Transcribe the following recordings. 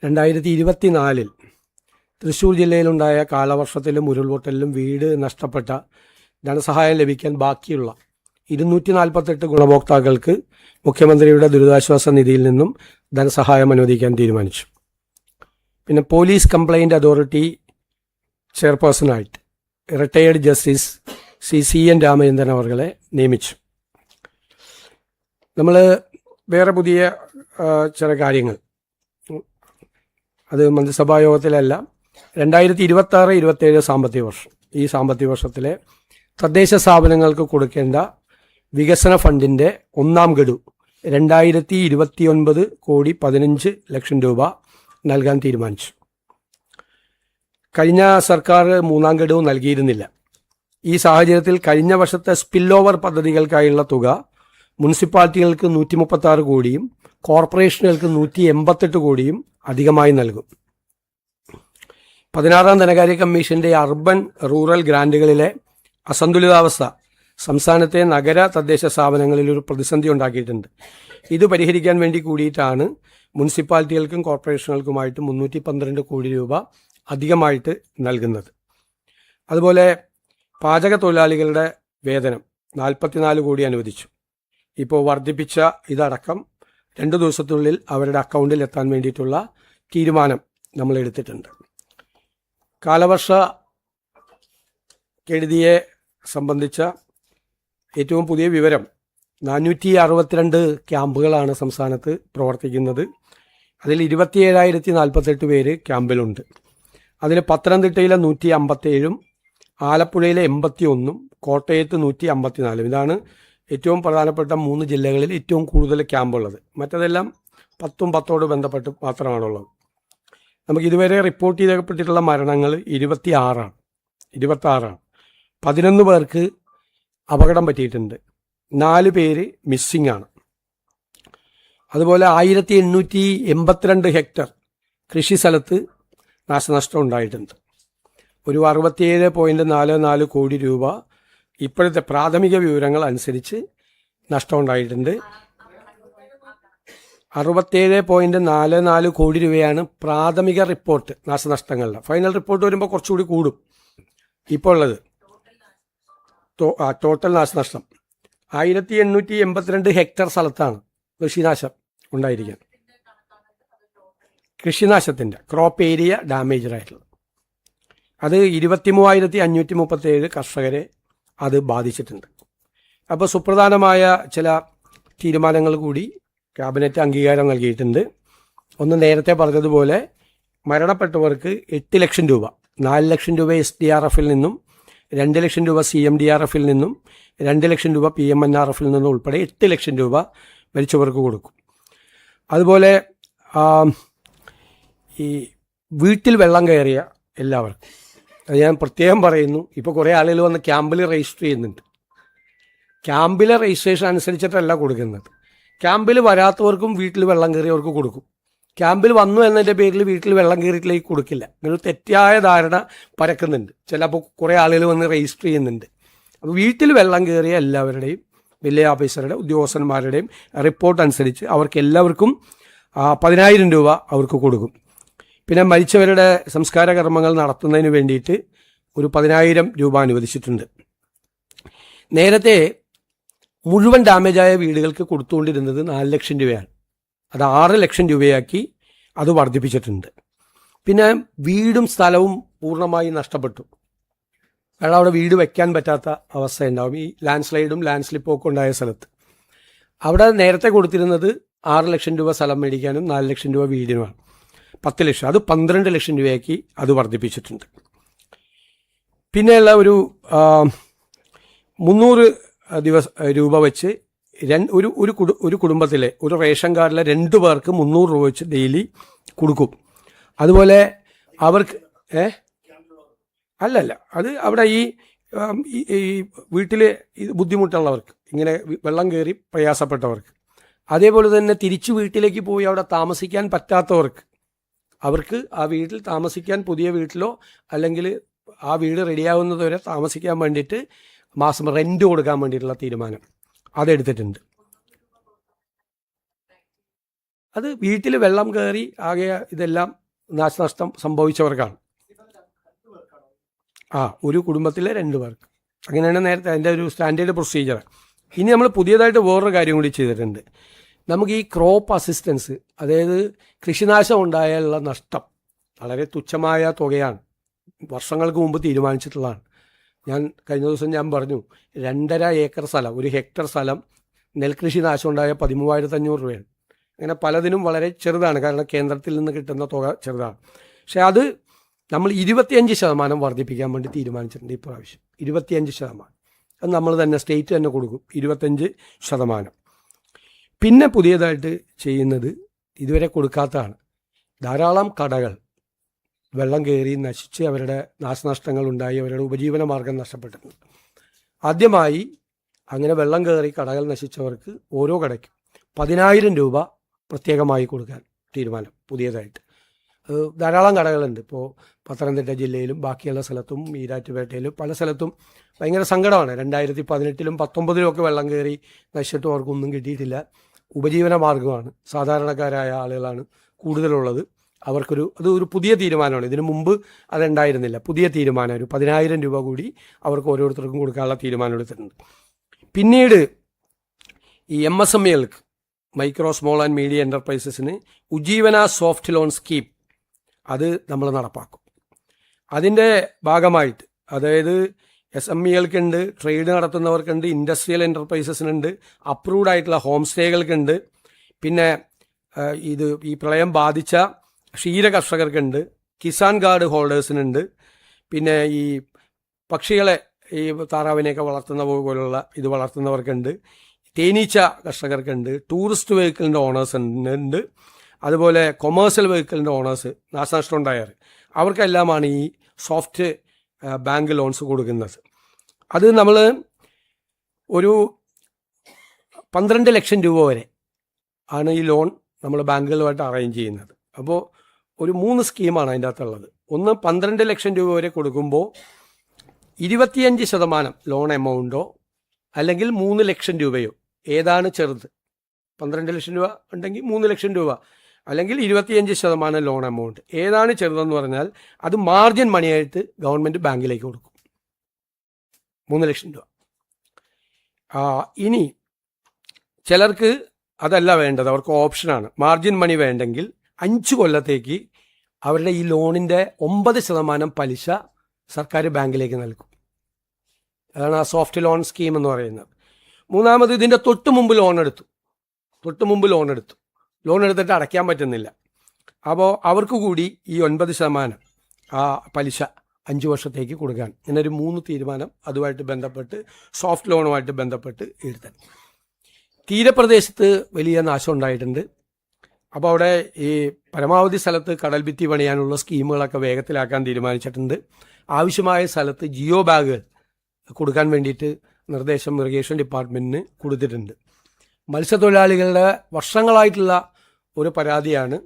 2024 തൃശ്ശൂർ ജില്ലയിലുണ്ടായ കാലവർഷത്തിലും ഉരുൾപൊട്ടലിലും വീട് നഷ്ടപ്പെട്ട ധനസഹായം ലഭിക്കാൻ ബാക്കിയുള്ള 248 ഗുണഭോക്താക്കൾക്ക് മുഖ്യമന്ത്രിയുടെ ദുരിതാശ്വാസ നിധിയിൽ നിന്നും ധനസഹായം അനുവദിക്കാൻ തീരുമാനിച്ചു. പിന്നെ പോലീസ് കംപ്ലയിൻറ്റ് അതോറിറ്റി ചെയർപേഴ്സണായിട്ട് റിട്ടയേർഡ് ജസ്റ്റിസ് CN രാമചന്ദ്രൻ അവരെ നിയമിച്ചു. നമ്മൾ വേറെ പുതിയ ചില കാര്യങ്ങൾ അത് മന്ത്രിസഭാ യോഗത്തിലല്ല, 2026-27 സാമ്പത്തിക വർഷം, ഈ സാമ്പത്തിക വർഷത്തിലെ തദ്ദേശ സ്ഥാപനങ്ങൾക്ക് കൊടുക്കേണ്ട വികസന ഫണ്ടിൻ്റെ ഒന്നാം ഗഡു 2029.15 രൂപ നൽകാൻ തീരുമാനിച്ചു. കഴിഞ്ഞ സർക്കാർ മൂന്നാം ഗഡു നൽകിയിരുന്നില്ല. ഈ സാഹചര്യത്തിൽ കഴിഞ്ഞ വർഷത്തെ സ്പിൽ ഓവർ പദ്ധതികൾക്കായുള്ള തുക മുനിസിപ്പാലിറ്റികൾക്ക് 136 കോടിയും കോർപ്പറേഷനുകൾക്ക് 188 കോടിയും അധികമായി നൽകും. 16ാം ധനകാര്യ കമ്മീഷന്റെ അർബൻ റൂറൽ ഗ്രാന്റുകളിലെ അസന്തുലിതാവസ്ഥ സംസ്ഥാനത്തെ നഗര തദ്ദേശ സ്ഥാപനങ്ങളിൽ ഒരു പ്രതിസന്ധി ഉണ്ടാക്കിയിട്ടുണ്ട്. ഇത് പരിഹരിക്കാൻ വേണ്ടി കൂടിയിട്ടാണ് മുനിസിപ്പാലിറ്റികൾക്കും കോർപ്പറേഷനുകൾക്കുമായിട്ട് 312 കോടി രൂപ അധികമായിട്ട് നൽകുന്നത്. അതുപോലെ പാചക തൊഴിലാളികളുടെ വേതനം 44 കോടി അനുവദിച്ചു. ഇപ്പോൾ വർദ്ധിപ്പിച്ച ഇതടക്കം 2 ദിവസത്തിനുള്ളിൽ അവരുടെ അക്കൗണ്ടിൽ എത്താൻ വേണ്ടിയിട്ടുള്ള തീരുമാനം നമ്മൾ എടുത്തിട്ടുണ്ട്. കാലവർഷ കെടുതിയെ സംബന്ധിച്ച ഏറ്റവും പുതിയ വിവരം 462 ക്യാമ്പുകളാണ് സംസ്ഥാനത്ത് പ്രവർത്തിക്കുന്നത്. അതിൽ 27,048 പേര് ക്യാമ്പിലുണ്ട്. അതിൽ പത്തനംതിട്ടയിലെ 157, ആലപ്പുഴയിലെ 81, കോട്ടയത്ത് 154. ഇതാണ് ഏറ്റവും പ്രധാനപ്പെട്ട 3 ജില്ലകളിൽ ഏറ്റവും കൂടുതൽ ക്യാമ്പുള്ളത്. മറ്റതെല്ലാം 10 ബന്ധപ്പെട്ട് മാത്രമാണുള്ളത്. നമുക്ക് ഇതുവരെ റിപ്പോർട്ട് ചെയ്യപ്പെട്ടിട്ടുള്ള മരണങ്ങൾ 26 ആണ്. 11 പേർക്ക് അപകടം പറ്റിയിട്ടുണ്ട്. 4 പേര് മിസ്സിംഗ് ആണ്. അതുപോലെ 1882 ഹെക്ടർ കൃഷി സ്ഥലത്ത് നാശനഷ്ടം ഉണ്ടായിട്ടുണ്ട്. ഒരു 67.44 കോടി രൂപ ഇപ്പോഴത്തെ പ്രാഥമിക വിവരങ്ങൾ അനുസരിച്ച് നഷ്ടമുണ്ടായിട്ടുണ്ട്. 67.44 കോടി രൂപയാണ് പ്രാഥമിക റിപ്പോർട്ട് നാശനഷ്ടങ്ങളുടെ. ഫൈനൽ റിപ്പോർട്ട് വരുമ്പോൾ കുറച്ചുകൂടി കൂടും. ഇപ്പോൾ ഉള്ളത് ടോട്ടൽ നാശനഷ്ടം 1882 ഹെക്ടർ സ്ഥലത്താണ് കൃഷിനാശം ഉണ്ടായിരിക്കുന്നത്. കൃഷിനാശത്തിൻ്റെ ക്രോപ്പ് ഏരിയ ഡാമേജായിട്ടുള്ളത് അത് 23,537 കർഷകരെ അത് ബാധിച്ചിട്ടുണ്ട്. അപ്പോൾ സുപ്രധാനമായ ചില തീരുമാനങ്ങൾ കൂടി ക്യാബിനറ്റ് അംഗീകാരം നൽകിയിട്ടുണ്ട്. ഒന്ന്, നേരത്തെ പറഞ്ഞതുപോലെ മരണപ്പെട്ടവർക്ക് 8 ലക്ഷം രൂപ, 4 ലക്ഷം രൂപ SDRF-ൽ നിന്നും 2 ലക്ഷം രൂപ CMDRF-ൽ നിന്നും 2 ലക്ഷം രൂപ PMNRF-ൽ നിന്നും ഉൾപ്പെടെ 8 ലക്ഷം രൂപ മരിച്ചവർക്ക് കൊടുക്കും. അതുപോലെ ഈ വീട്ടിൽ വെള്ളം കയറിയ എല്ലാവർക്കും, അത് ഞാൻ പ്രത്യേകം പറയുന്നു, ഇപ്പോൾ കുറേ ആളുകൾ വന്ന് ക്യാമ്പിൽ രജിസ്റ്റർ ചെയ്യുന്നുണ്ട്. ക്യാമ്പിലെ രജിസ്ട്രേഷൻ അനുസരിച്ചിട്ടല്ല കൊടുക്കുന്നത്. ക്യാമ്പിൽ വരാത്തവർക്കും വീട്ടിൽ വെള്ളം കയറിയവർക്ക് കൊടുക്കും. ക്യാമ്പിൽ വന്നു എന്നതിൻ്റെ പേരിൽ വീട്ടിൽ വെള്ളം കയറിയിട്ടിലേക്ക് കൊടുക്കില്ല. ഇങ്ങനെ തെറ്റായ ധാരണ പരക്കുന്നുണ്ട്. ചിലപ്പോൾ കുറേ ആളുകൾ വന്ന് രജിസ്റ്റർ ചെയ്യുന്നുണ്ട്. അപ്പോൾ വീട്ടിൽ വെള്ളം കയറിയ എല്ലാവരുടെയും വില്ലേജ് ഓഫീസറുടെ ഉദ്യോഗസ്ഥന്മാരുടെയും റിപ്പോർട്ട് അനുസരിച്ച് അവർക്ക് എല്ലാവർക്കും 10,000 രൂപ അവർക്ക് കൊടുക്കും. പിന്നെ മരിച്ചവരുടെ സംസ്കാര കർമ്മങ്ങൾ നടത്തുന്നതിന് വേണ്ടിയിട്ട് ഒരു 10,000 രൂപ അനുവദിച്ചിട്ടുണ്ട്. നേരത്തെ മുഴുവൻ ഡാമേജായ വീടുകൾക്ക് കൊടുത്തുകൊണ്ടിരുന്നത് 4 ലക്ഷം രൂപയാണ്. അത് 6 ലക്ഷം രൂപയാക്കി അത് വർദ്ധിപ്പിച്ചിട്ടുണ്ട്. പിന്നെ വീടും സ്ഥലവും പൂർണ്ണമായി നഷ്ടപ്പെട്ടു. കാരണം അവിടെ വീട് വയ്ക്കാൻ പറ്റാത്ത അവസ്ഥയുണ്ടാവും. ഈ ലാൻഡ് സ്ലൈഡും ലാൻഡ് സ്ലിപ്പും ഒക്കെ ഉണ്ടായ സ്ഥലത്ത് അവിടെ നേരത്തെ കൊടുത്തിരുന്നത് 6 ലക്ഷം രൂപ സ്ഥലം മേടിക്കാനും 4 ലക്ഷം രൂപ വീടിനുമാണ്. 10 ലക്ഷം, അത് 12 ലക്ഷം രൂപയാക്കി അത് വർദ്ധിപ്പിച്ചിട്ടുണ്ട്. പിന്നെയുള്ള ഒരു 300 രൂപ വെച്ച് ഒരു കുടുംബത്തിലെ ഒരു റേഷൻ കാർഡിലെ 2 പേർക്ക് 300 രൂപ വെച്ച് ഡെയിലി കൊടുക്കും. അതുപോലെ അവർക്ക് അല്ലല്ല, അത് അവിടെ ഈ വീട്ടിൽ ബുദ്ധിമുട്ടുള്ളവർക്ക്, ഇങ്ങനെ വെള്ളം കയറി പ്രയാസപ്പെട്ടവർക്ക്, അതേപോലെ തന്നെ തിരിച്ചു വീട്ടിലേക്ക് പോയി അവിടെ താമസിക്കാൻ പറ്റാത്തവർക്ക്, അവർക്ക് ആ വീട്ടിൽ താമസിക്കാൻ പുതിയ വീട്ടിലോ അല്ലെങ്കിൽ ആ വീട് റെഡിയാവുന്നതുവരെ താമസിക്കാൻ വേണ്ടിയിട്ട് മാസം റെൻറ്റ് കൊടുക്കാൻ വേണ്ടിയിട്ടുള്ള തീരുമാനം അതെടുത്തിട്ടുണ്ട്. അത് വീട്ടിൽ വെള്ളം കയറി ആകെ ഇതെല്ലാം നാശനഷ്ടം സംഭവിച്ചവർക്കാണ്. ഒരു കുടുംബത്തിലെ 2 പേർക്ക്. അങ്ങനെയാണ് നേരത്തെ അതിൻ്റെ ഒരു സ്റ്റാൻഡേർഡ് പ്രൊസീജിയർ. ഇനി നമ്മൾ പുതിയതായിട്ട് വേറൊരു കാര്യം കൂടി ചെയ്തിട്ടുണ്ട്. നമുക്ക് ഈ ക്രോപ്പ് അസിസ്റ്റൻസ്, അതായത് കൃഷിനാശം ഉണ്ടായാലുള്ള നഷ്ടം വളരെ തുച്ഛമായ തുകയാണ്, വർഷങ്ങൾക്ക് മുമ്പ് തീരുമാനിച്ചിട്ടുള്ളതാണ്. കഴിഞ്ഞ ദിവസം ഞാൻ പറഞ്ഞു, 2.5 ഏക്കർ സ്ഥലം, 1 ഹെക്ടർ സ്ഥലം നെൽകൃഷി നാശം ഉണ്ടായ 13,500 രൂപയാണ്. അങ്ങനെ പലതിനും വളരെ ചെറുതാണ്, കാരണം കേന്ദ്രത്തിൽ നിന്ന് കിട്ടുന്ന തുക ചെറുതാണ്. പക്ഷെ അത് നമ്മൾ 25% വർദ്ധിപ്പിക്കാൻ വേണ്ടി തീരുമാനിച്ചിട്ടുണ്ട് ഇപ്രാവശ്യം. 25%. അത് നമ്മൾ തന്നെ സ്റ്റേറ്റ് തന്നെ കൊടുക്കും, 25%. പിന്നെ പുതിയതായിട്ട് ചെയ്യുന്നത് ഇതുവരെ കൊടുക്കാത്തതാണ്. ധാരാളം കടകൾ വെള്ളം കയറി നശിച്ച് അവരുടെ നാശനഷ്ടങ്ങൾ ഉണ്ടായി, അവരുടെ ഉപജീവന മാർഗം നഷ്ടപ്പെട്ടിട്ടുണ്ട്. ആദ്യമായി അങ്ങനെ വെള്ളം കയറി കടകൾ നശിച്ചവർക്ക് ഓരോ കടയ്ക്കും 10,000 രൂപ പ്രത്യേകമായി കൊടുക്കാൻ തീരുമാനം പുതിയതായിട്ട്. ധാരാളം കടകളുണ്ട് ഇപ്പോൾ പത്തനംതിട്ട ജില്ലയിലും ബാക്കിയുള്ള സ്ഥലത്തും ഈരാറ്റുപേട്ടയിലും പല സ്ഥലത്തും ഭയങ്കര സങ്കടമാണ്. 2018-ലും 2019-ലും ഒക്കെ വെള്ളം കയറി നശിച്ചിട്ടും അവർക്കൊന്നും കിട്ടിയിട്ടില്ല. ഉപജീവന മാർഗമാണ്, സാധാരണക്കാരായ ആളുകളാണ് കൂടുതലുള്ളത്. അതൊരു പുതിയ തീരുമാനമാണ്. ഇതിനു മുമ്പ് അതുണ്ടായിരുന്നില്ല. പുതിയ തീരുമാനം, ഒരു 10,000 രൂപ കൂടി അവർക്ക് ഓരോരുത്തർക്കും കൊടുക്കാനുള്ള തീരുമാനം എടുത്തിട്ടുണ്ട്. പിന്നീട് ഈ MSMEകൾക്ക്, മൈക്രോ സ്മോൾ ആൻഡ് മീഡിയം എൻ്റർപ്രൈസസിന് ഉജ്ജീവന സോഫ്റ്റ് ലോൺ സ്കീം അത് നമ്മൾ നടപ്പാക്കും. അതിൻ്റെ ഭാഗമായിട്ട്, അതായത് SMEകൾക്കുണ്ട്, ട്രേഡ് നടത്തുന്നവർക്കുണ്ട്, ഇൻഡസ്ട്രിയൽ എൻ്റർപ്രൈസസിനുണ്ട്, അപ്രൂവ്ഡ് ആയിട്ടുള്ള ഹോം സ്റ്റേകൾക്കുണ്ട്, പിന്നെ ഈ പ്രളയം ബാധിച്ച ക്ഷീര കർഷകർക്കുണ്ട്, കിസാൻ കാർഡ് ഹോൾഡേഴ്സിനുണ്ട്, പിന്നെ ഈ പക്ഷികളെ, ഈ താറാവിനെയൊക്കെ വളർത്തുന്ന പോലുള്ള ഇത് വളർത്തുന്നവർക്കുണ്ട്, തേനീച്ച കർഷകർക്കുണ്ട്, ടൂറിസ്റ്റ് വെഹിക്കിളിൻ്റെ ഓണേഴ്സ് ഉണ്ട്, അതുപോലെ കൊമേഴ്സ്യൽ വെഹിക്കിളിൻ്റെ ഓണേഴ്സ് നാശനഷ്ടം ഉണ്ടായാൽ അവർക്കെല്ലാമാണ് ഈ സോഫ്റ്റ് ബാങ്ക് ലോൺസ് കൊടുക്കുന്നത്. അത് നമ്മൾ ഒരു 12 ലക്ഷം രൂപ വരെ ആണ് ഈ ലോൺ നമ്മൾ ബാങ്കുകളുമായിട്ട് അറേഞ്ച് ചെയ്യുന്നത്. അപ്പോൾ ഒരു 3 സ്കീമാണ് അതിൻ്റെ അകത്തുള്ളത്. ഒന്ന്, 12 ലക്ഷം രൂപ വരെ കൊടുക്കുമ്പോൾ 25% ലോൺ എമൗണ്ടോ അല്ലെങ്കിൽ 3 ലക്ഷം രൂപയോ, ഏതാണ് ചെറുത്? 12 ലക്ഷം രൂപ ഉണ്ടെങ്കിൽ 3 ലക്ഷം രൂപ, അല്ലെങ്കിൽ 25% ലോൺ എമൗണ്ട്. ഏതാണ് ചെറുതെന്ന് പറഞ്ഞാൽ അത് മാർജിൻ മണിയായിട്ട് ഗവൺമെൻറ് ബാങ്കിലേക്ക് കൊടുക്കും, 3 ലക്ഷം രൂപ. ഇനി ചിലർക്ക് അതല്ല വേണ്ടത്, അവർക്ക് ഓപ്ഷനാണ്. മാർജിൻ മണി വേണ്ടെങ്കിൽ 5 കൊല്ലത്തേക്ക് അവരുടെ ഈ ലോണിൻ്റെ 9% പലിശ സർക്കാർ ബാങ്കിലേക്ക് നൽകും. അതാണ് ആ സോഫ്റ്റ് ലോൺ സ്കീം എന്ന് പറയുന്നത്. മൂന്നാമത്, ഇതിൻ്റെ തൊട്ട് മുമ്പ് ലോൺ എടുത്തിട്ട് അടയ്ക്കാൻ പറ്റുന്നില്ല. അപ്പോൾ അവർക്ക് കൂടി ഈ 9% ആ പലിശ 5 വർഷത്തേക്ക് കൊടുക്കാൻ. ഇങ്ങനെ ഒരു 3 തീരുമാനം അതുമായിട്ട് ബന്ധപ്പെട്ട്, സോഫ്റ്റ് ലോണുമായിട്ട് ബന്ധപ്പെട്ട് എടുത്താൽ. തീരപ്രദേശത്ത് വലിയ നാശം ഉണ്ടായിട്ടുണ്ട്. അപ്പോൾ അവിടെ ഈ പരമാവധി സ്ഥലത്ത് കടൽ ഭിത്തി പണിയാനുള്ള സ്കീമുകളൊക്കെ വേഗത്തിലാക്കാൻ തീരുമാനിച്ചിട്ടുണ്ട്. ആവശ്യമായ സ്ഥലത്ത് ജിയോ ബാഗുകൾ കൊടുക്കാൻ വേണ്ടിയിട്ട് നിർദ്ദേശം ഇറിഗേഷൻ ഡിപ്പാർട്ട്മെൻറ്റിന് കൊടുത്തിട്ടുണ്ട്. മത്സ്യത്തൊഴിലാളികളുടെ വർഷങ്ങളായിട്ടുള്ള ഒരു പരാതിയാണ്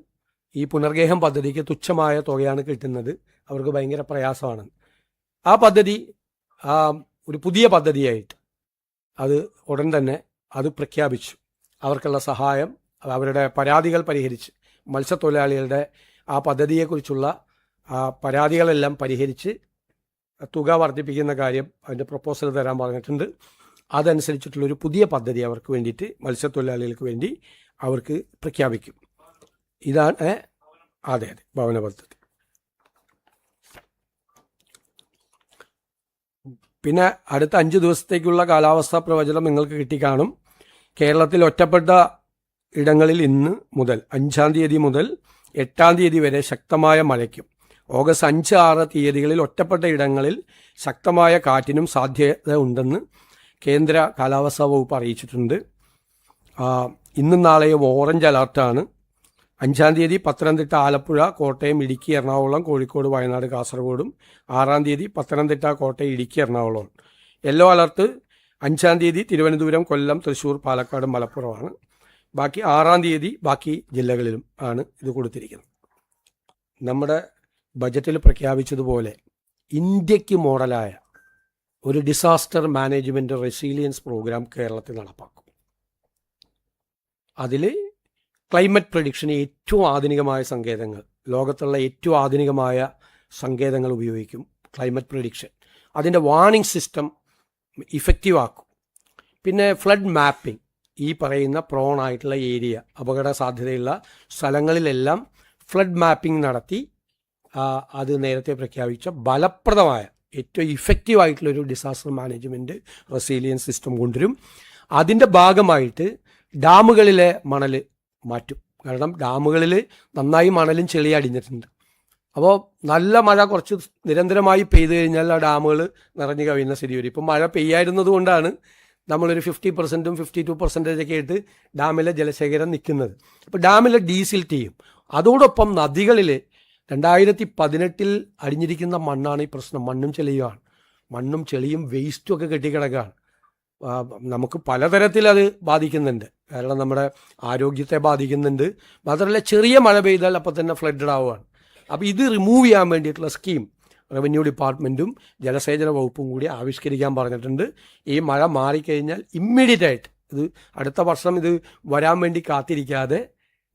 ഈ പുനർഗേഹം പദ്ധതിക്ക് തുച്ഛമായ തുകയാണ് കിട്ടുന്നത്, അവർക്ക് ഭയങ്കര പ്രയാസമാണ്. ആ പദ്ധതി ഒരു പുതിയ പദ്ധതിയായിട്ട് അത് ഉടൻ തന്നെ അത് പ്രഖ്യാപിച്ചു. അവർക്കുള്ള സഹായം, അവരുടെ പരാതികൾ പരിഹരിച്ച്, മത്സ്യത്തൊഴിലാളികളുടെ ആ പദ്ധതിയെക്കുറിച്ചുള്ള പരാതികളെല്ലാം പരിഹരിച്ച് തുക വർദ്ധിപ്പിക്കുന്ന കാര്യം അതിൻ്റെ പ്രപ്പോസൽ തരാൻ പറഞ്ഞിട്ടുണ്ട്. അതനുസരിച്ചിട്ടുള്ളൊരു പുതിയ പദ്ധതി അവർക്ക് വേണ്ടിയിട്ട്, മത്സ്യത്തൊഴിലാളികൾക്ക് വേണ്ടി അവർക്ക് പ്രഖ്യാപിക്കും. ഇതാണ് അതെ ഭവന പദ്ധതി. പിന്നെ അടുത്ത 5 ദിവസത്തേക്കുള്ള കാലാവസ്ഥാ പ്രവചനം നിങ്ങൾക്ക് കിട്ടിക്കാണും. കേരളത്തിൽ ഒറ്റപ്പെട്ട ഇടങ്ങളിൽ ഇന്ന് മുതൽ 5-ാം തീയതി മുതൽ 8-ാം തീയതി വരെ ശക്തമായ മഴയ്ക്കും, ഓഗസ്റ്റ് 5-6 തീയതികളിൽ ഒറ്റപ്പെട്ട ഇടങ്ങളിൽ ശക്തമായ കാറ്റിനും സാധ്യത ഉണ്ടെന്ന് കേന്ദ്ര കാലാവസ്ഥാ വകുപ്പ് അറിയിച്ചിട്ടുണ്ട്. ഇന്നും നാളെയും ഓറഞ്ച് അലർട്ടാണ്. 5-ാം തീയതി പത്തനംതിട്ട, ആലപ്പുഴ, കോട്ടയം, ഇടുക്കി, എറണാകുളം, കോഴിക്കോട്, വയനാട്, കാസർഗോഡും. 6-ാം തീയതി പത്തനംതിട്ട, കോട്ടയം, ഇടുക്കി, എറണാകുളം. യെല്ലോ അലർട്ട് 5-ാം തീയതി തിരുവനന്തപുരം, കൊല്ലം, തൃശ്ശൂർ, പാലക്കാട്, മലപ്പുറമാണ്. ബാക്കി 6-ാം തീയതി ബാക്കി ജില്ലകളിലും ആണ് ഇത് കൊടുത്തിരിക്കുന്നത്. നമ്മുടെ ബജറ്റിൽ പ്രഖ്യാപിച്ചതുപോലെ ഇന്ത്യക്ക് മോഡലായ ഒരു ഡിസാസ്റ്റർ മാനേജ്മെൻറ്റ് റെസീലിയൻസ് പ്രോഗ്രാം കേരളത്തിൽ നടപ്പാക്കും. അതിൽ ക്ലൈമറ്റ് പ്രഡിക്ഷന് ഏറ്റവും ആധുനികമായ സങ്കേതങ്ങൾ, ലോകത്തുള്ള ഏറ്റവും ആധുനികമായ സങ്കേതങ്ങൾ ഉപയോഗിക്കും ക്ലൈമറ്റ് പ്രഡിക്ഷൻ. അതിൻ്റെ വാർണിംഗ് സിസ്റ്റം ഇഫക്റ്റീവ് ആക്കും. പിന്നെ ഫ്ലഡ് മാപ്പിംഗ്, ഈ പറയുന്ന പ്രോൺ ആയിട്ടുള്ള ഏരിയ, അപകട സാധ്യതയുള്ള സ്ഥലങ്ങളിലെല്ലാം ഫ്ലഡ് മാപ്പിംഗ് നടത്തി അത് നേരത്തെ പ്രഖ്യാപിച്ച ഫലപ്രദമായ ഏറ്റവും ഇഫക്റ്റീവ് ആയിട്ടുള്ളൊരു ഡിസാസ്റ്റർ മാനേജ്മെൻറ്റ് റെസീലിയൻസ് സിസ്റ്റം കൊണ്ടുവരും. അതിൻ്റെ ഭാഗമായിട്ട് ഡാമുകളിലെ മണൽ മാറ്റും. കാരണം ഡാമുകളിൽ നന്നായി മണലും ചെളി അടിഞ്ഞിട്ടുണ്ട്. അപ്പോൾ നല്ല മഴ കുറച്ച് നിരന്തരമായി പെയ്തു കഴിഞ്ഞാൽ ആ ഡാമുകൾ നിറഞ്ഞു കവിയുന്ന സ്ഥിതി വരും. ഇപ്പം മഴ പെയ്യായിരുന്നത് കൊണ്ടാണ് നമ്മളൊരു 50%, 52% ഒക്കെ ആയിട്ട് ഡാമിലെ ജലശേഖരം നിൽക്കുന്നത്. അപ്പോൾ ഡാമിലെ ഡീസിൽറ്റ് ചെയ്യും. അതോടൊപ്പം നദികളിൽ 2018 അടിഞ്ഞിരിക്കുന്ന മണ്ണാണ് ഈ പ്രശ്നം. മണ്ണും ചെളിയുമാണ്. മണ്ണും ചെളിയും വേസ്റ്റും ഒക്കെ കെട്ടിക്കിടക്കുകയാണ്. നമുക്ക് പലതരത്തിൽ അത് ബാധിക്കുന്നുണ്ട്. കാരണം നമ്മുടെ ആരോഗ്യത്തെ ബാധിക്കുന്നുണ്ട്. മാത്രമല്ല ചെറിയ മഴ പെയ്താൽ അപ്പം തന്നെ ഫ്ലഡഡ് ആവുകയാണ്. അപ്പോൾ ഇത് റിമൂവ് ചെയ്യാൻ വേണ്ടിയിട്ടുള്ള സ്കീം റവന്യൂ ഡിപ്പാർട്ട്മെൻറ്റും ജലസേചന വകുപ്പും കൂടി ആവിഷ്കരിക്കാൻ പറഞ്ഞിട്ടുണ്ട്. ഈ മഴ മാറിക്കഴിഞ്ഞാൽ ഇമ്മീഡിയറ്റ് ആയിട്ട്, ഇത് അടുത്ത വർഷം ഇത് വരാൻ വേണ്ടി കാത്തിരിക്കാതെ,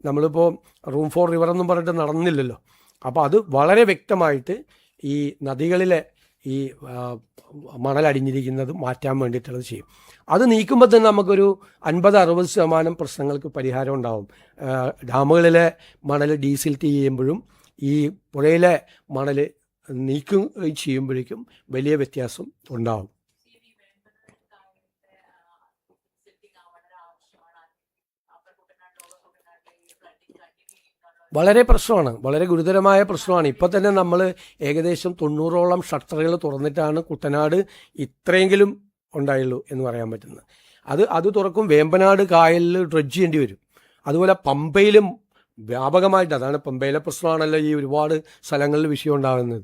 നമ്മളിപ്പോൾ റൂം ഫോർ റിവർ എന്നും പറഞ്ഞിട്ട് നടന്നില്ലല്ലോ. അപ്പോൾ അത് വളരെ വ്യക്തമായിട്ട് ഈ നദികളിലെ ഈ മണലടിഞ്ഞിരിക്കുന്നത് മാറ്റാൻ വേണ്ടിയിട്ടുള്ളത് ചെയ്യും. അത് നീക്കുമ്പോൾ തന്നെ നമുക്കൊരു 50-60% പ്രശ്നങ്ങൾക്ക് പരിഹാരം ഉണ്ടാവും. ഡാമുകളിലെ മണൽ ഡീസിൽറ്റ് ചെയ്യുമ്പോഴും ഈ പുഴയിലെ മണൽ നീക്കുകയും ചെയ്യുമ്പോഴേക്കും വലിയ വ്യത്യാസം ഉണ്ടാവും. വളരെ പ്രശ്നമാണ്, വളരെ ഗുരുതരമായ പ്രശ്നമാണ്. ഇപ്പം തന്നെ നമ്മൾ ഏകദേശം 90ഓളം ഷട്ടറുകൾ തുറന്നിട്ടാണ് കുട്ടനാട് ഇത്രയെങ്കിലും ഉണ്ടായുള്ളൂ എന്ന് പറയാൻ പറ്റുന്നത്. അത് തുറക്കും. വേമ്പനാട് കായലിൽ ഡ്രഡ്ജ് ചെയ്യേണ്ടി വരും. അതുപോലെ പമ്പയിലും വ്യാപകമായിട്ട്, അതാണ് പമ്പയിലെ പ്രശ്നമാണല്ലോ ഈ ഒരുപാട് സ്ഥലങ്ങളിൽ വിഷയം ഉണ്ടാകുന്നത്.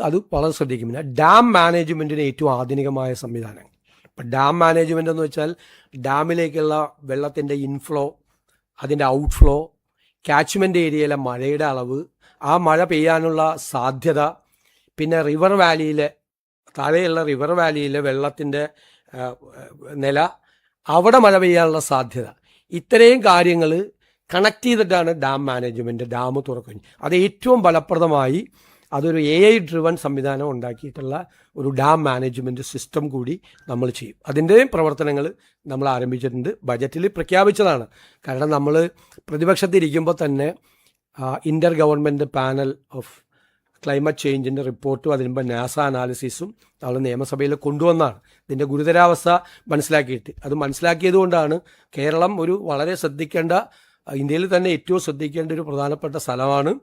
അത് വളരെ ശ്രദ്ധിക്കും. പിന്നെ ഡാം മാനേജ്മെൻറ്റിന് ഏറ്റവും ആധുനികമായ സംവിധാനം. ഇപ്പം ഡാം മാനേജ്മെൻ്റ് എന്ന് വെച്ചാൽ ഡാമിലേക്കുള്ള വെള്ളത്തിൻ്റെ ഇൻഫ്ലോ, അതിൻ്റെ ഔട്ട്ഫ്ലോ, ക്യാച്ച്മെൻ്റ് ഏരിയയിലെ മഴയുടെ അളവ്, ആ മഴ പെയ്യാനുള്ള സാധ്യത, പിന്നെ റിവർ വാലിയിലെ താഴെയുള്ള റിവർ വാലിയിലെ വെള്ളത്തിൻ്റെ നില, അവിടെ മഴ പെയ്യാനുള്ള സാധ്യത, ഇത്രയും കാര്യങ്ങൾ കണക്ട് ചെയ്തിട്ടാണ് ഡാം മാനേജ്മെൻറ്റ്. ഡാം തുറക്കുന്നത് അത് ഏറ്റവും ഫലപ്രദമായി അതൊരു AI ഡ്രിവൺ സംവിധാനം ഉണ്ടാക്കിയിട്ടുള്ള ഒരു ഡാം മാനേജ്മെൻറ്റ് സിസ്റ്റം കൂടി നമ്മൾ ചെയ്യും. അതിൻ്റെയും പ്രവർത്തനങ്ങൾ നമ്മൾ ആരംഭിച്ചിട്ടുണ്ട്. ബജറ്റിൽ പ്രഖ്യാപിച്ചതാണ്. കാരണം നമ്മൾ പ്രതിപക്ഷത്തിരിക്കുമ്പോൾ തന്നെ ഇൻ്റർ ഗവൺമെൻറ് പാനൽ ഓഫ് ക്ലൈമറ്റ് ചേഞ്ചിൻ്റെ റിപ്പോർട്ടും അതിനുമ്പോൾ നാസ അനാലിസിസും നമ്മൾ നിയമസഭയിൽ കൊണ്ടുവന്നാണ്. ഇതിൻ്റെ ഗുരുതരാവസ്ഥ മനസ്സിലാക്കിയിട്ട്, അത് മനസ്സിലാക്കിയത് കൊണ്ടാണ് കേരളം ഒരു വളരെ ശ്രദ്ധിക്കേണ്ട, ഇന്ത്യയിൽ തന്നെ ഏറ്റവും ശ്രദ്ധിക്കേണ്ട ഒരു പ്രധാനപ്പെട്ട സ്ഥലമാണ്.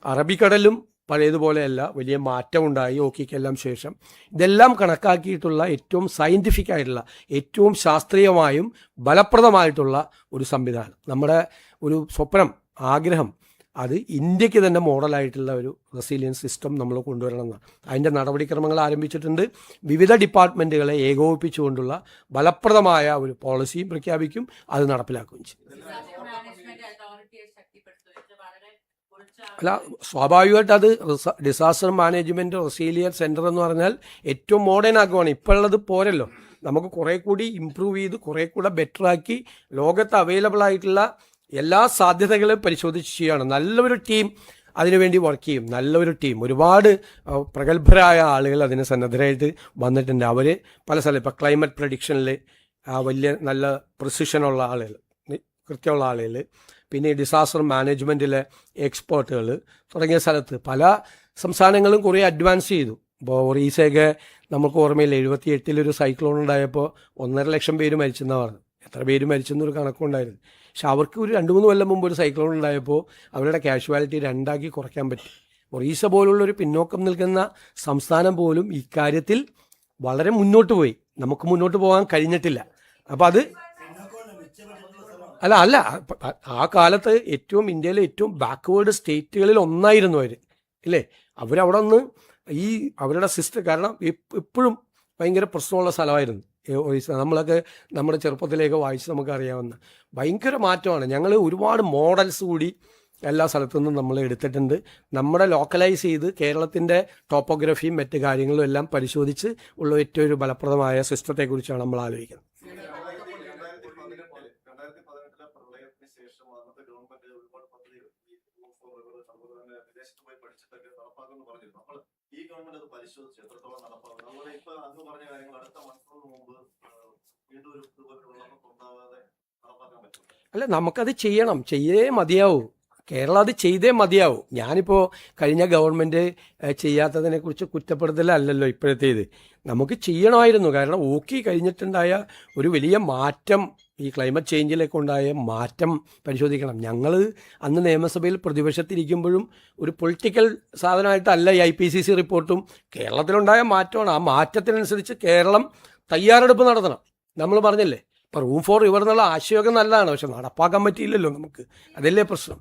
അറബിക്കടലും പഴയതുപോലെയല്ല, വലിയ മാറ്റമുണ്ടായി ഓക്കിക്കെല്ലാം ശേഷം. ഇതെല്ലാം കണക്കാക്കിയിട്ടുള്ള ഏറ്റവും സയൻറ്റിഫിക് ആയിട്ടുള്ള, ഏറ്റവും ശാസ്ത്രീയമായും ഫലപ്രദമായിട്ടുള്ള ഒരു സംവിധാനം, നമ്മുടെ ഒരു സ്വപ്നം, ആഗ്രഹം, അത് ഇന്ത്യക്ക് തന്നെ മോഡലായിട്ടുള്ള ഒരു റെസിലിയൻസ് സിസ്റ്റം നമ്മൾ കൊണ്ടുവരണമെന്നാണ്. അതിൻ്റെ നടപടിക്രമങ്ങൾ ആരംഭിച്ചിട്ടുണ്ട്. വിവിധ ഡിപ്പാർട്ട്മെൻറ്റുകളെ ഏകോപിപ്പിച്ചുകൊണ്ടുള്ള ഫലപ്രദമായ ഒരു പോളിസിയും പ്രഖ്യാപിക്കും, അത് നടപ്പിലാക്കുകയും ചെയ്യും. അല്ല, സ്വാഭാവികമായിട്ട് അത് ഡിസാസ്റ്റർ മാനേജ്മെൻറ്റ് റെസീലിയൻസ് സെൻറ്റർ എന്ന് പറഞ്ഞാൽ ഏറ്റവും മോഡേൺ ആക്കുവാണ്. ഇപ്പോഴുള്ളത് പോരല്ലോ, നമുക്ക് കുറേ കൂടി ഇമ്പ്രൂവ് ചെയ്ത് കുറേ കൂടെ ബെറ്ററാക്കി ലോകത്ത് അവൈലബിൾ ആയിട്ടുള്ള എല്ലാ സാധ്യതകളും പരിശോധിച്ച് ചെയ്യുകയാണ്. നല്ലൊരു ടീം അതിനുവേണ്ടി വർക്ക് ചെയ്യും. നല്ലൊരു ടീം, ഒരുപാട് പ്രഗത്ഭരായ ആളുകൾ അതിന് സന്നദ്ധരായിട്ട് വന്നിട്ടുണ്ട്. അവർ പല സ്ഥലം, ഇപ്പോൾ ക്ലൈമറ്റ് പ്രഡിക്ഷനിൽ വലിയ നല്ല പ്രിസിഷനുള്ള ആളുകൾ, കൃത്യമുള്ള ആളുകൾ, പിന്നെ ഡിസാസ്റ്റർ മാനേജ്മെൻറ്റിലെ എക്സ്പേർട്ടുകൾ തുടങ്ങിയ സ്ഥലത്ത് പല സംസ്ഥാനങ്ങളും കുറേ അഡ്വാൻസ് ചെയ്തു. ഇപ്പോൾ ഒറീസയൊക്കെ നമുക്ക് ഓർമ്മയില്ല, 78 സൈക്ലോൺ ഉണ്ടായപ്പോൾ 1.5 ലക്ഷം പേര് മരിച്ചെന്നാണ് പറഞ്ഞത്. എത്ര പേര് മരിച്ചെന്നൊരു കണക്കുണ്ടായിരുന്നു. പക്ഷെ അവർക്ക് ഒരു 2-3 കൊല്ലം മുമ്പ് ഒരു സൈക്ലോൺ ഉണ്ടായപ്പോൾ അവരുടെ കാഷ്വാലിറ്റി 2 കുറയ്ക്കാൻ പറ്റി. ഒറീസ പോലുള്ളൊരു പിന്നോക്കം നിൽക്കുന്ന സംസ്ഥാനം പോലും ഇക്കാര്യത്തിൽ വളരെ മുന്നോട്ട് പോയി. നമുക്ക് മുന്നോട്ട് പോകാൻ കഴിഞ്ഞിട്ടില്ല. അപ്പോൾ അത് അല്ല ആ കാലത്ത് ഇന്ത്യയിലെ ഏറ്റവും ബാക്ക്വേർഡ് സ്റ്റേറ്റുകളിൽ ഒന്നായിരുന്നു അവർ, ഇല്ലേ? അവരവിടെ നിന്ന് അവരുടെ സിസ്റ്റം, കാരണം ഇപ്പോഴും ഭയങ്കര പ്രശ്നമുള്ള സ്ഥലമായിരുന്നു ഒറീസ. നമ്മളൊക്കെ നമ്മുടെ ചെറുപ്പത്തിലേക്ക് വായിച്ച് നമുക്കറിയാവുന്ന ഭയങ്കര മാറ്റമാണ്. ഞങ്ങൾ ഒരുപാട് മോഡൽസ് കൂടി എല്ലാ സ്ഥലത്തു നിന്നും നമ്മൾ എടുത്തിട്ടുണ്ട്. നമ്മുടെ ലോക്കലൈസ് ചെയ്ത് കേരളത്തിൻ്റെ ടോപ്പോഗ്രഫിയും മറ്റ് കാര്യങ്ങളും എല്ലാം പരിശോധിച്ച് ഉള്ള ഏറ്റവും ഒരു ഫലപ്രദമായ സിസ്റ്റത്തെക്കുറിച്ചാണ് നമ്മൾ ആലോചിക്കുന്നത്. അതുപോലെ തന്നെ വിദേശത്ത് പോയി പഠിച്ചിട്ടൊക്കെ നടപ്പാക്കുമെന്ന് പറഞ്ഞിരുന്നു. നമ്മൾ ഈ ഗവൺമെന്റ് അത് പരിശോധിച്ച് എത്രത്തോളം നടപ്പാകും. അതുപോലെ ഇപ്പൊ അങ്ങ് പറഞ്ഞ കാര്യങ്ങൾ അടുത്ത മൺസൂണിന് മുമ്പ് വീണ്ടും ഒരു ഇതുപോലൊരു വെള്ളപ്പൊക്കം ഉണ്ടാവാതെ നടപ്പാക്കാൻ പറ്റും. അല്ല, നമുക്കത് ചെയ്യണം, ചെയ്തേ മതിയാവൂ. കേരളം അത് ചെയ്തേ മതിയാവും. ഞാനിപ്പോൾ കഴിഞ്ഞ ഗവൺമെൻറ് ചെയ്യാത്തതിനെക്കുറിച്ച് കുറ്റപ്പെടുത്തലല്ലല്ലോ ഇപ്പോഴത്തേത്. നമുക്ക് ചെയ്യണമായിരുന്നു. കാരണം ഓക്കി കഴിഞ്ഞിട്ടുണ്ടായ ഒരു വലിയ മാറ്റം, ഈ ക്ലൈമറ്റ് ചേഞ്ചിലേക്ക് ഉണ്ടായ മാറ്റം പരിശോധിക്കണം. ഞങ്ങൾ അന്ന് നിയമസഭയിൽ പ്രതിപക്ഷത്തിരിക്കുമ്പോഴും ഒരു പൊളിറ്റിക്കൽ സാധനമായിട്ടല്ല ഈ IPCC റിപ്പോർട്ടും കേരളത്തിലുണ്ടായ മാറ്റമാണ്. ആ മാറ്റത്തിനനുസരിച്ച് കേരളം തയ്യാറെടുപ്പ് നടത്തണം. നമ്മൾ പറഞ്ഞില്ലേ, ഇപ്പോൾ റൂം ഫോർ റിവർ എന്നുള്ള ആശയമൊക്കെ നല്ലതാണ്, പക്ഷെ നടപ്പാക്കാൻ പറ്റിയില്ലല്ലോ നമുക്ക്. അതല്ലേ പ്രശ്നം.